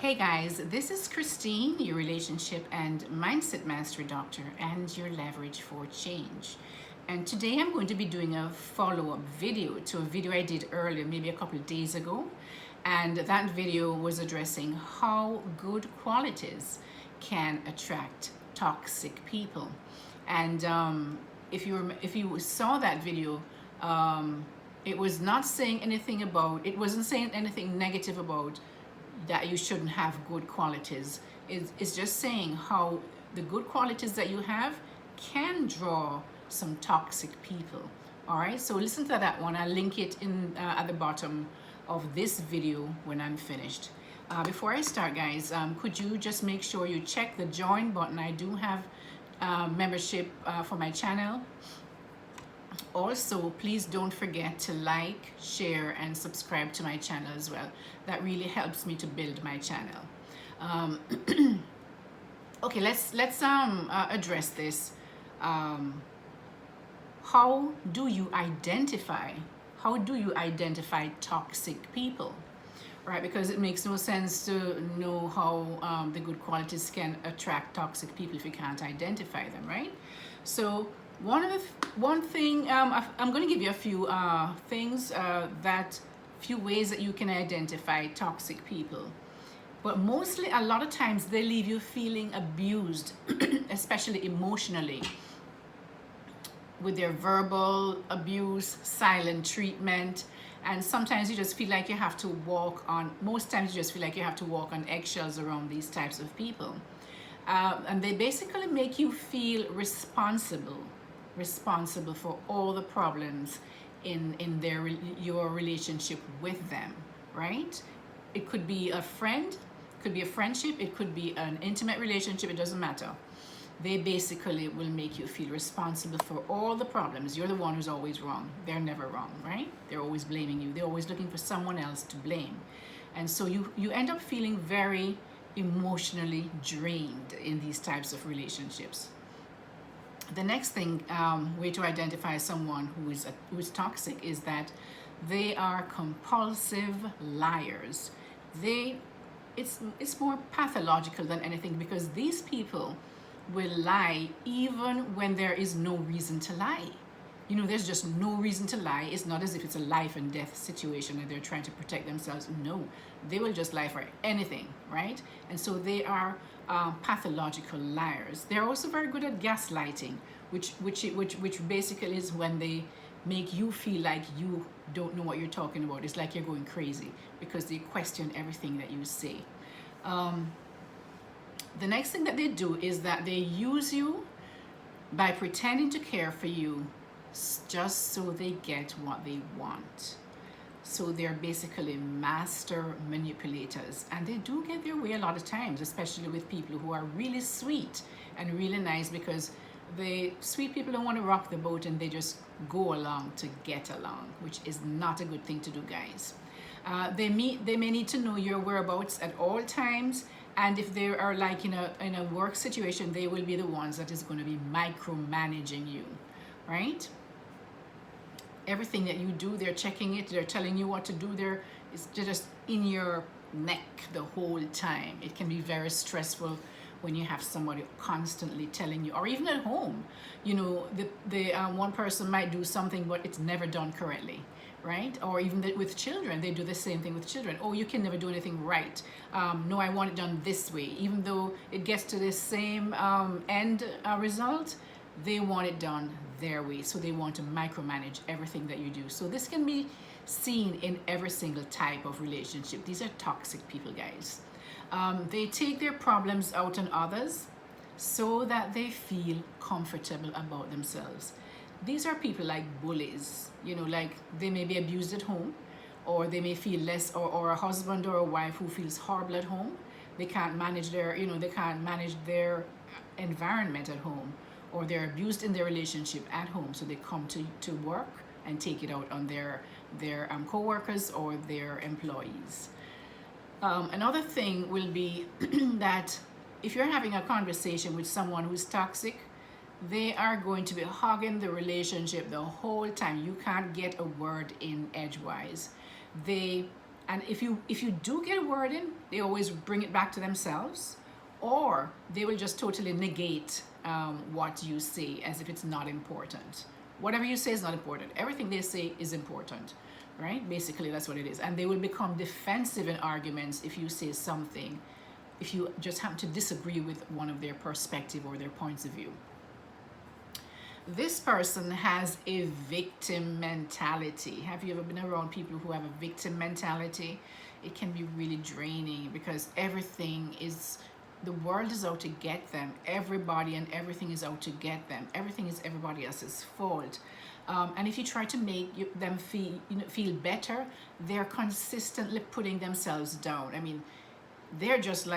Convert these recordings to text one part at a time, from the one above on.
Hey guys, this is Christine, your relationship and mindset master doctor and your leverage for change. And today I'm going to be doing a follow-up video to a video I did earlier, maybe a couple of days ago. And that video was addressing how good qualities can attract toxic people. And if you saw that video, it was not saying anything about, it wasn't saying anything negative about that you shouldn't have good qualities. It's just saying how the good qualities that you have can draw some toxic people. All right, so listen to that one. I'll link it in at the bottom of this video when I'm finished. Before I start, guys, could you just make sure you check the join button? I do have membership for my channel. Also, please don't forget to like, share, and subscribe to my channel as well. That really helps me to build my channel. Okay, let's address this. How do you identify toxic people? Right, because it makes no sense to know how the good qualities can attract toxic people if you can't identify them, right? So one thing, I'm going to give you a few things, few ways that you can identify toxic people. But mostly, a lot of times, they leave you feeling abused, especially emotionally, with their verbal abuse, silent treatment, and sometimes you just feel like you have to most times you just feel like you have to walk on eggshells around these types of people. And they basically make you feel responsible for all the problems in your relationship with them, right? It could be a friend, could be a friendship, it could be an intimate relationship, it doesn't matter. They basically will make you feel responsible for all the problems. You're the one who's always wrong. They're never wrong, right? They're always blaming you. They're always looking for someone else to blame. And so you end up feeling very emotionally drained in these types of relationships. The next thing, way to identify someone who is toxic is that they are compulsive liars. It's more pathological than anything, because these people will lie even when there is no reason to lie. You know, there's just no reason to lie. It's not as if it's a life and death situation and they're trying to protect themselves. No, they will just lie for anything, right? And so they are pathological liars. They're also very good at gaslighting, which basically is when they make you feel like you don't know what you're talking about. It's like you're going crazy because they question everything that you say. The next thing that they do is that they use you by pretending to care for you just so they get what they want. So they're basically master manipulators, and they do get their way a lot of times, especially with people who are really sweet and really nice, because sweet people don't want to rock the boat and they just go along to get along, which is not a good thing to do, guys. They may need to know your whereabouts at all times, and if they are like in a work situation, they will be the ones that is going to be micromanaging you, right? Everything that you do, they're checking it, they're telling you what to do, they're just in your neck the whole time. It can be very stressful when you have somebody constantly telling you, or even at home, you know, the one person might do something but it's never done correctly, right? Or even with children, they do the same thing with children. Oh, you can never do anything right. No, I want it done this way. Even though it gets to the same end result, they want it done their way. So they want to micromanage everything that you do. So this can be seen in every single type of relationship. These are toxic people, guys. They take their problems out on others so that they feel comfortable about themselves. These are people like bullies, you know, like they may be abused at home, or they may feel less, or a husband or a wife who feels horrible at home. They can't manage their environment at home, or they're abused in their relationship at home. So they come to work and take it out on their co-workers or their employees. Another thing will be that if you're having a conversation with someone who's toxic, they are going to be hogging the relationship the whole time. You can't get a word in edgewise. They And if you do get a word in, they always bring it back to themselves, or they will just totally negate what you say as if it's not important. Whatever you say is not important. Everything they say is important, right? Basically, that's what it is. And they will become defensive in arguments if you say something, if you just happen to disagree with one of their perspective or their points of view. This person has a victim mentality. Have you ever been around people who have a victim mentality? It can be really draining because the world is out to get them. Everybody and everything is out to get them. Everything is everybody else's fault. And if you try to make them feel better, they're consistently putting themselves down. I mean, they just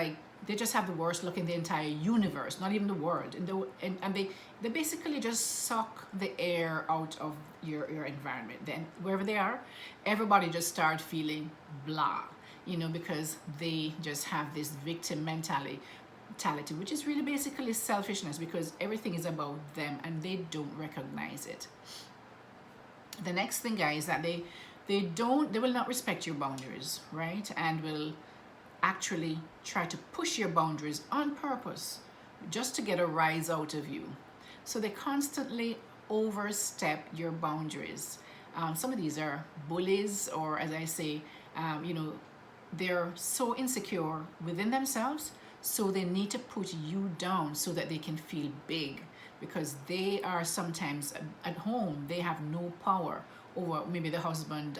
have the worst luck in the entire universe, not even the world. And they basically just suck the air out of your environment. Then wherever they are, everybody just start feeling blah, because they just have this victim mentality, which is really basically selfishness, because everything is about them and they don't recognize it. The next thing, guys, that they will not respect your boundaries, right? And will actually try to push your boundaries on purpose just to get a rise out of you. So they constantly overstep your boundaries. Some of these are bullies, or as I say, they're so insecure within themselves, so they need to put you down so that they can feel big, because they are sometimes at home, they have no power over, maybe the husband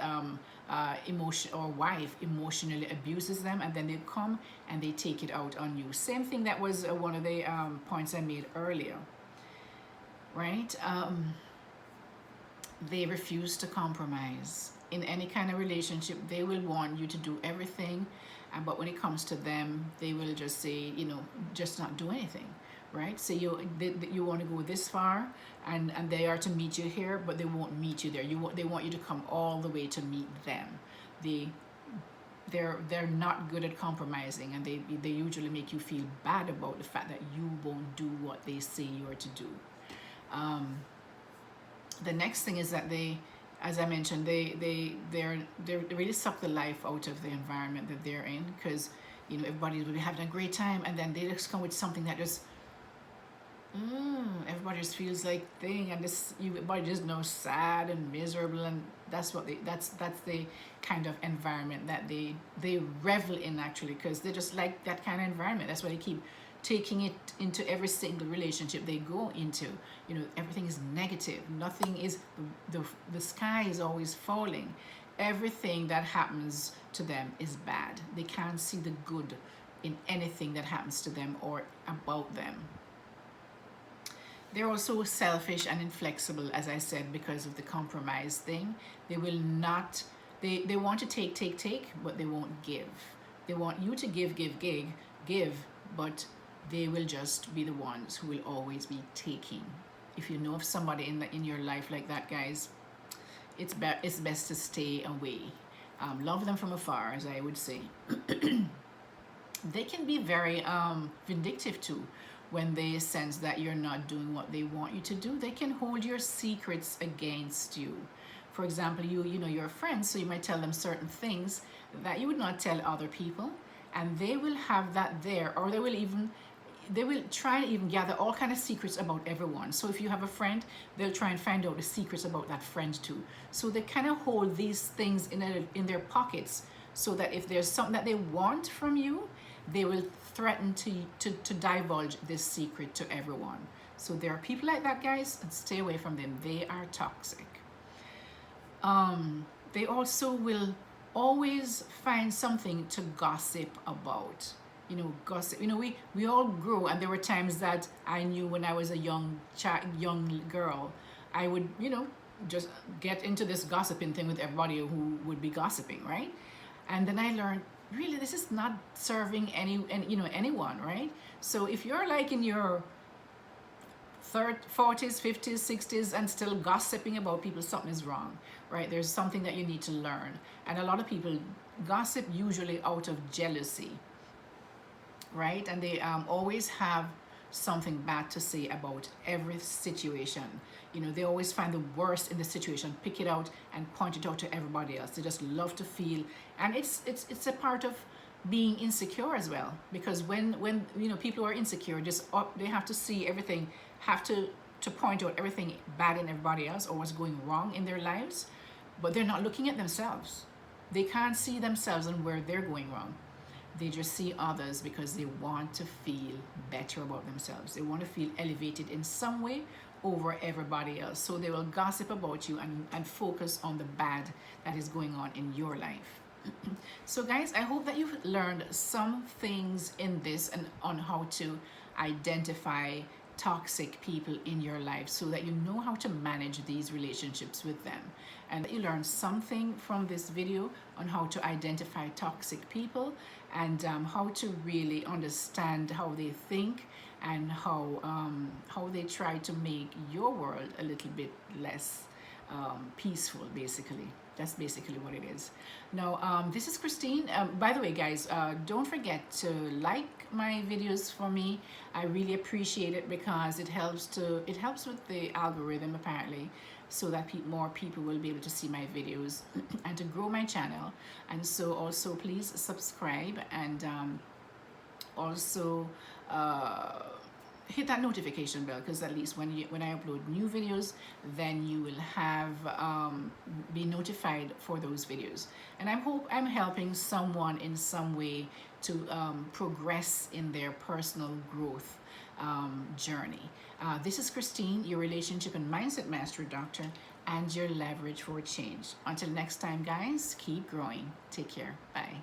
emotion or wife emotionally abuses them, and then they come and they take it out on you. Same thing that was one of the points I made earlier, right? They refuse to compromise. In any kind of relationship, they will want you to do everything, but when it comes to them, they will just say, just not do anything, right? So you want to go this far, and they are to meet you here, but they won't meet you there. They want you to come all the way to meet them. They're not good at compromising, and they usually make you feel bad about the fact that you won't do what they say you are to do. The next thing is that they, as I mentioned, they really suck the life out of the environment that they're in, because everybody will be having a great time, and then they just come with something that just everybody just feels like thing, and everybody just knows sad and miserable, and that's the kind of environment that they revel in, actually, because they just like that kind of environment. That's why they keep taking it into every single relationship they go into. Everything is negative. Nothing is, the sky is always falling. Everything that happens to them is bad. They can't see the good in anything that happens to them or about them. They're also selfish and inflexible, as I said, because of the compromise thing. They will not, they want to take, but they won't give. They want you to give, but they will just be the ones who will always be taking. If you know of somebody in your life like that, guys, it's best to stay away. Love them from afar, as I would say. They can be very vindictive too. When they sense that you're not doing what they want you to do, they can hold your secrets against you. For example, you're a friend, so you might tell them certain things that you would not tell other people, and they will have that there, or they will try to even gather all kind of secrets about everyone. So if you have a friend, they'll try and find out the secrets about that friend too. So they kind of hold these things in their pockets, so that if there's something that they want from you, they will threaten to divulge this secret to everyone. So there are people like that, guys, and stay away from them. They are toxic. They also will always find something to gossip about. Gossip. We all grew, and there were times that I knew when I was a young girl, I would, just get into this gossiping thing with everybody who would be gossiping, right? And then I learned, really, this is not serving anyone, right? So if you're like in your 40s, 50s, 60s and still gossiping about people, something is wrong, right? There's something that you need to learn. And a lot of people gossip usually out of jealousy, right? And they always have something bad to say about every situation. You know, they always find the worst in the situation, pick it out and point it out to everybody else. They just love to feel, and it's a part of being insecure as well, because when you know, people who are insecure just they have to see everything, have to point out everything bad in everybody else or what's going wrong in their lives, but they're not looking at themselves. They can't see themselves and where they're going wrong. They just see others because they want to feel better about themselves. They want to feel elevated in some way over everybody else. So they will gossip about you and focus on the bad that is going on in your life. So guys, I hope that you've learned some things in this and on how to identify toxic people in your life, so that you know how to manage these relationships with them, and that you learn something from this video on how to identify toxic people, and how to really understand how they think and how they try to make your world a little bit less peaceful. Basically, that's basically what it is. Now, this is Christine. By the way, guys, don't forget to like my videos for me. I really appreciate it, because it helps with the algorithm, apparently, so that more people will be able to see my videos and to grow my channel. And so also please subscribe, and also hit that notification bell, because at least when I upload new videos, then you will have be notified for those videos. And I hope I'm helping someone in some way to progress in their personal growth journey. This is Christine, your relationship and mindset mastery doctor, and your leverage for change. Until next time, guys, keep growing. Take care. Bye.